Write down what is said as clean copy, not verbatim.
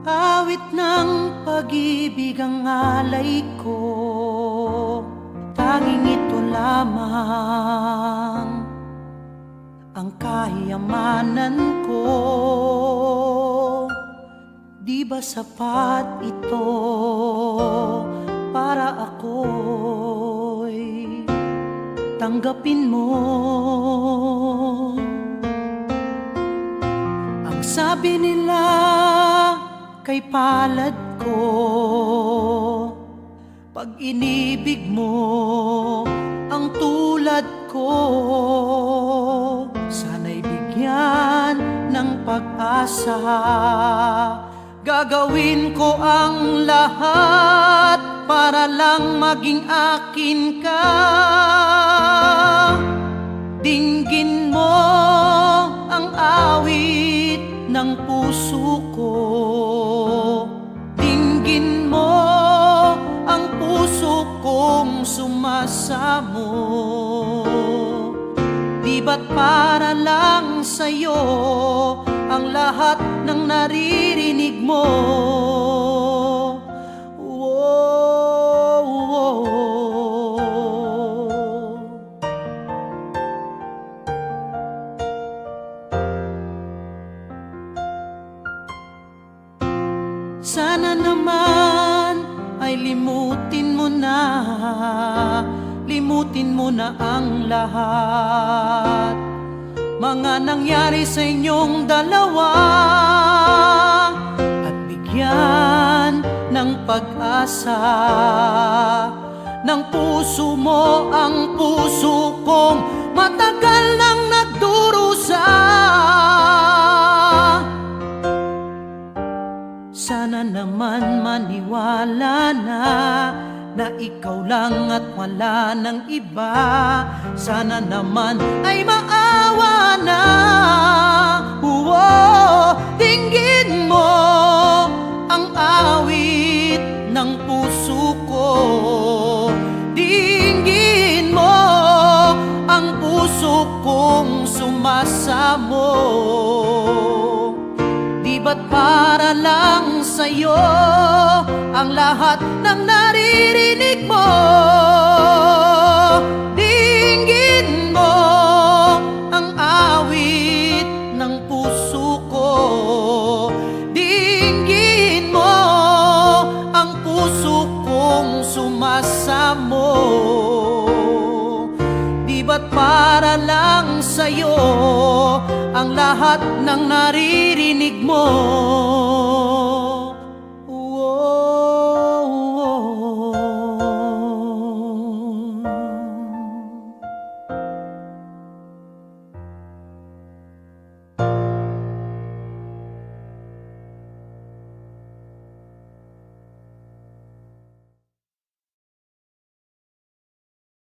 Awit ng pag-ibig ang alay ko, tanging ito lamang ang kayamanan ko. Di ba sapat ito para ako'y tanggapin mo? Ang sabi nila kay palad ko, pag inibig mo ang tulad ko, sana'y bigyan ng pag-asa. Gagawin ko ang lahat para lang maging akin ka. Dinggin mo ang awit ng puso ko, dinggin mo ang puso kong sumasamo. Di ba't para lang sa'yo ang lahat ng naririnig mo? Whoa, whoa. Sana naman ay limutin mo na ang lahat mga nangyari sa inyong dalawa, at bigyan ng pag-asa ng puso mo ang puso kong matagal nang nagdurusa. Sana naman maniwala na ikaw lang at wala ng iba. Sana naman ay maawa na. Dinggin mo ang awit ng puso ko, dinggin mo ang puso kong sumasamo. Di ba't para lang sa'yo ang lahat ng naririnig mo? Dinggin mo ang awit ng puso ko, dinggin mo ang puso kong sumasamo. Di ba't para lang sa'yo ang lahat ng naririnig mo?